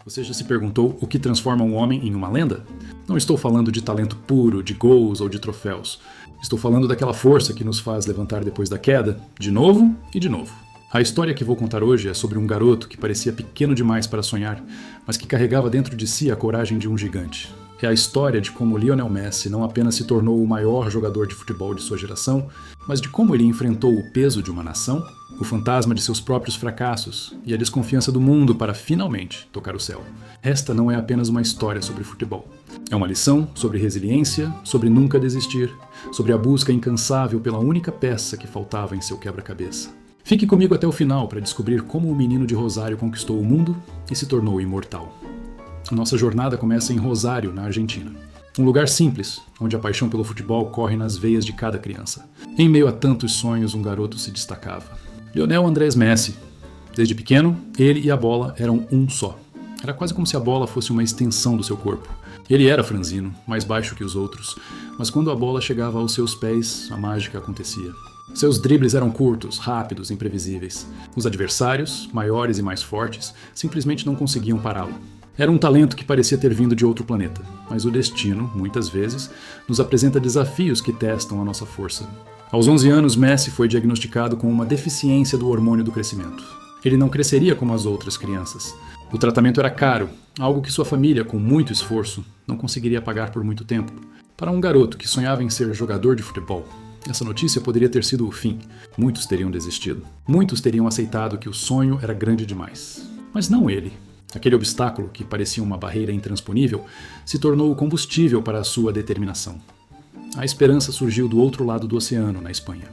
Você já se perguntou o que transforma um homem em uma lenda? Não estou falando de talento puro, de gols ou de troféus. Estou falando daquela força que nos faz levantar depois da queda, de novo e de novo. A história que vou contar hoje é sobre um garoto que parecia pequeno demais para sonhar, mas que carregava dentro de si a coragem de um gigante. É a história de como Lionel Messi não apenas se tornou o maior jogador de futebol de sua geração, mas de como ele enfrentou o peso de uma nação, o fantasma de seus próprios fracassos e a desconfiança do mundo para finalmente tocar o céu. Esta não é apenas uma história sobre futebol. É uma lição sobre resiliência, sobre nunca desistir, sobre a busca incansável pela única peça que faltava em seu quebra-cabeça. Fique comigo até o final para descobrir como o menino de Rosário conquistou o mundo e se tornou imortal. Nossa jornada começa em Rosário, na Argentina. Um lugar simples, onde a paixão pelo futebol corre nas veias de cada criança. Em meio a tantos sonhos, um garoto se destacava. Lionel Andrés Messi. Desde pequeno, ele e a bola eram um só. Era quase como se a bola fosse uma extensão do seu corpo. Ele era franzino, mais baixo que os outros, mas quando a bola chegava aos seus pés, a mágica acontecia. Seus dribles eram curtos, rápidos, imprevisíveis. Os adversários, maiores e mais fortes, simplesmente não conseguiam pará-lo. Era um talento que parecia ter vindo de outro planeta, mas o destino, muitas vezes, nos apresenta desafios que testam a nossa força. Aos 11 anos, Messi foi diagnosticado com uma deficiência do hormônio do crescimento. Ele não cresceria como as outras crianças. O tratamento era caro, algo que sua família, com muito esforço, não conseguiria pagar por muito tempo. Para um garoto que sonhava em ser jogador de futebol, essa notícia poderia ter sido o fim. Muitos teriam desistido. Muitos teriam aceitado que o sonho era grande demais. Mas não ele. Aquele obstáculo, que parecia uma barreira intransponível, se tornou o combustível para a sua determinação. A esperança surgiu do outro lado do oceano, na Espanha.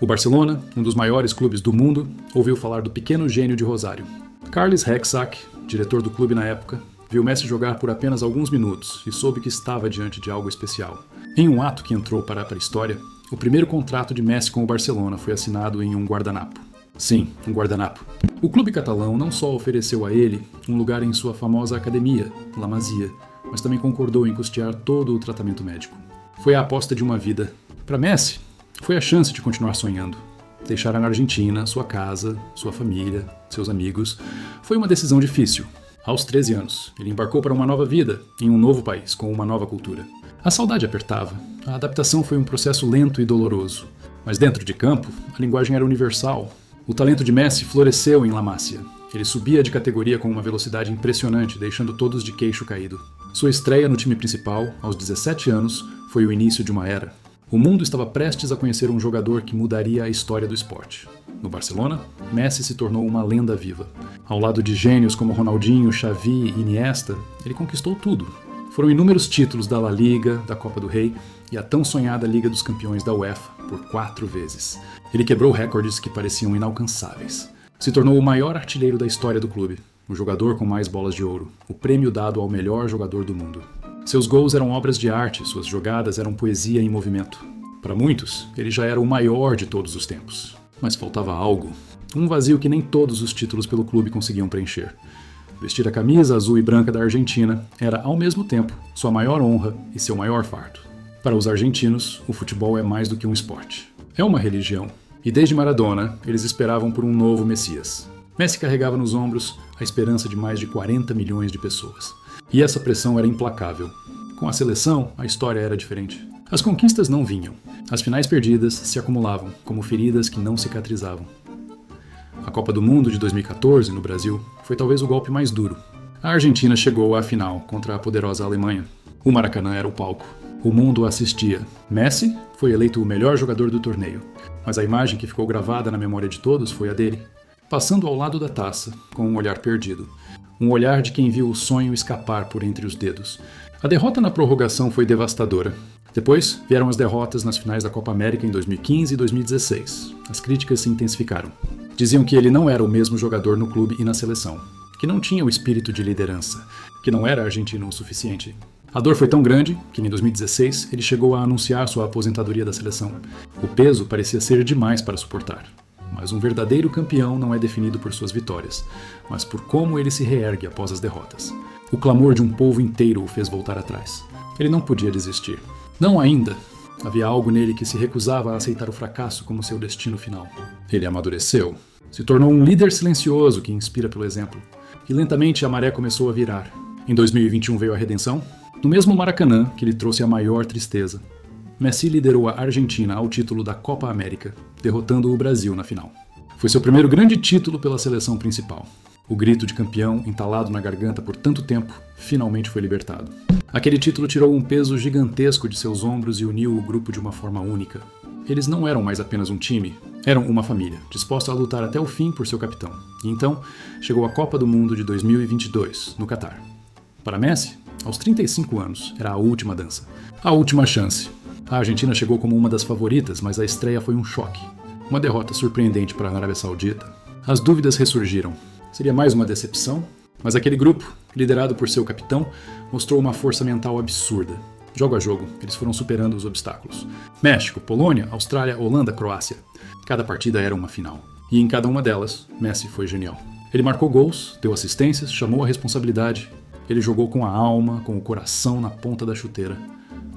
O Barcelona, um dos maiores clubes do mundo, ouviu falar do pequeno gênio de Rosário. Carles Rexach, diretor do clube na época, viu Messi jogar por apenas alguns minutos e soube que estava diante de algo especial. Em um ato que entrou para a história, o primeiro contrato de Messi com o Barcelona foi assinado em um guardanapo. Sim, um guardanapo. O clube catalão não só ofereceu a ele um lugar em sua famosa academia, La Masia, mas também concordou em custear todo o tratamento médico. Foi a aposta de uma vida. Para Messi, foi a chance de continuar sonhando. Deixar a Argentina, sua casa, sua família, seus amigos, foi uma decisão difícil. Aos 13 anos, ele embarcou para uma nova vida, em um novo país, com uma nova cultura. A saudade apertava. A adaptação foi um processo lento e doloroso. Mas dentro de campo, a linguagem era universal. O talento de Messi floresceu em La Masia. Ele subia de categoria com uma velocidade impressionante, deixando todos de queixo caído. Sua estreia no time principal, aos 17 anos, foi o início de uma era. O mundo estava prestes a conhecer um jogador que mudaria a história do esporte. No Barcelona, Messi se tornou uma lenda viva. Ao lado de gênios como Ronaldinho, Xavi e Iniesta, ele conquistou tudo. Foram inúmeros títulos da La Liga, da Copa do Rei e a tão sonhada Liga dos Campeões da UEFA por 4 vezes. Ele quebrou recordes que pareciam inalcançáveis. Se tornou o maior artilheiro da história do clube, o jogador com mais bolas de ouro, o prêmio dado ao melhor jogador do mundo. Seus gols eram obras de arte, suas jogadas eram poesia em movimento. Para muitos, ele já era o maior de todos os tempos. Mas faltava algo. Um vazio que nem todos os títulos pelo clube conseguiam preencher. Vestir a camisa azul e branca da Argentina era, ao mesmo tempo, sua maior honra e seu maior fardo. Para os argentinos, o futebol é mais do que um esporte. É uma religião. E desde Maradona, eles esperavam por um novo Messias. Messi carregava nos ombros a esperança de mais de 40 milhões de pessoas. E essa pressão era implacável. Com a seleção, a história era diferente. As conquistas não vinham. As finais perdidas se acumulavam, como feridas que não cicatrizavam. A Copa do Mundo de 2014, no Brasil, foi talvez o golpe mais duro. A Argentina chegou à final contra a poderosa Alemanha. O Maracanã era o palco. O mundo assistia. Messi foi eleito o melhor jogador do torneio, mas a imagem que ficou gravada na memória de todos foi a dele, passando ao lado da taça, com um olhar perdido. Um olhar de quem viu o sonho escapar por entre os dedos. A derrota na prorrogação foi devastadora. Depois vieram as derrotas nas finais da Copa América em 2015 e 2016. As críticas se intensificaram. Diziam que ele não era o mesmo jogador no clube e na seleção, que não tinha o espírito de liderança, que não era argentino o suficiente. A dor foi tão grande que, em 2016, ele chegou a anunciar sua aposentadoria da seleção. O peso parecia ser demais para suportar. Mas um verdadeiro campeão não é definido por suas vitórias, mas por como ele se reergue após as derrotas. O clamor de um povo inteiro o fez voltar atrás. Ele não podia desistir. Não ainda. Havia algo nele que se recusava a aceitar o fracasso como seu destino final. Ele amadureceu. Se tornou um líder silencioso que inspira pelo exemplo. e lentamente a maré começou a virar. Em 2021 veio a redenção, no mesmo Maracanã que lhe trouxe a maior tristeza. Messi liderou a Argentina ao título da Copa América, derrotando o Brasil na final. Foi seu primeiro grande título pela seleção principal. O grito de campeão, entalado na garganta por tanto tempo, finalmente foi libertado. Aquele título tirou um peso gigantesco de seus ombros e uniu o grupo de uma forma única. Eles não eram mais apenas um time, eram uma família, disposta a lutar até o fim por seu capitão. E então, chegou a Copa do Mundo de 2022, no Catar. Para Messi, aos 35 anos, era a última dança, a última chance. A Argentina chegou como uma das favoritas, mas a estreia foi um choque. Uma derrota surpreendente para a Arábia Saudita. As dúvidas ressurgiram. Seria mais uma decepção? Mas aquele grupo, liderado por seu capitão, mostrou uma força mental absurda. Jogo a jogo, eles foram superando os obstáculos. México, Polônia, Austrália, Holanda, Croácia. Cada partida era uma final. E em cada uma delas, Messi foi genial. Ele marcou gols, deu assistências, chamou a responsabilidade. Ele jogou com a alma, com o coração na ponta da chuteira.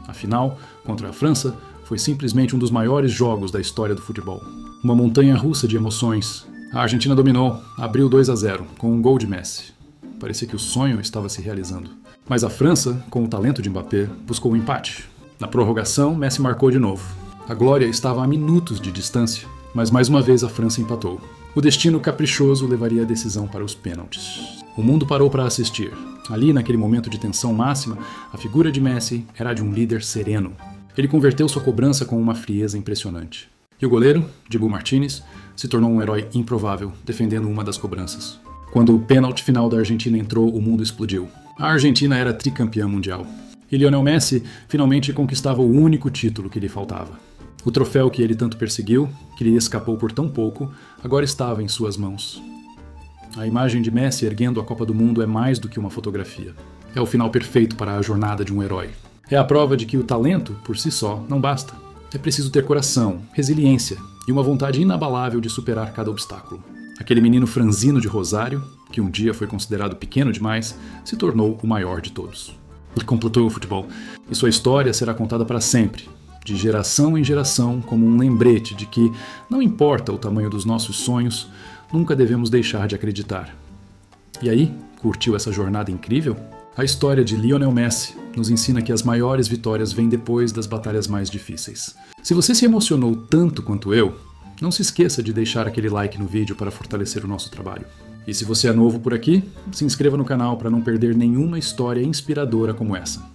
A final, contra a França, foi simplesmente um dos maiores jogos da história do futebol. Uma montanha-russa de emoções. A Argentina dominou, abriu 2-0, com um gol de Messi. Parecia que o sonho estava se realizando. Mas a França, com o talento de Mbappé, buscou o empate. Na prorrogação, Messi marcou de novo. A glória estava a minutos de distância, mas mais uma vez a França empatou. O destino caprichoso levaria a decisão para os pênaltis. O mundo parou para assistir. Ali, naquele momento de tensão máxima, a figura de Messi era a de um líder sereno. Ele converteu sua cobrança com uma frieza impressionante. E o goleiro, Dibu Martínez, se tornou um herói improvável, defendendo uma das cobranças. Quando o pênalti final da Argentina entrou, o mundo explodiu. A Argentina era tricampeã mundial. E Lionel Messi finalmente conquistava o único título que lhe faltava. O troféu que ele tanto perseguiu, que lhe escapou por tão pouco, agora estava em suas mãos. A imagem de Messi erguendo a Copa do Mundo é mais do que uma fotografia. É o final perfeito para a jornada de um herói. É a prova de que o talento, por si só, não basta. É preciso ter coração, resiliência e uma vontade inabalável de superar cada obstáculo. Aquele menino franzino de Rosário, que um dia foi considerado pequeno demais, se tornou o maior de todos. Ele completou o futebol, e sua história será contada para sempre, de geração em geração, como um lembrete de que, não importa o tamanho dos nossos sonhos, nunca devemos deixar de acreditar. E aí, curtiu essa jornada incrível? A história de Lionel Messi nos ensina que as maiores vitórias vêm depois das batalhas mais difíceis. Se você se emocionou tanto quanto eu, não se esqueça de deixar aquele like no vídeo para fortalecer o nosso trabalho. E se você é novo por aqui, se inscreva no canal para não perder nenhuma história inspiradora como essa.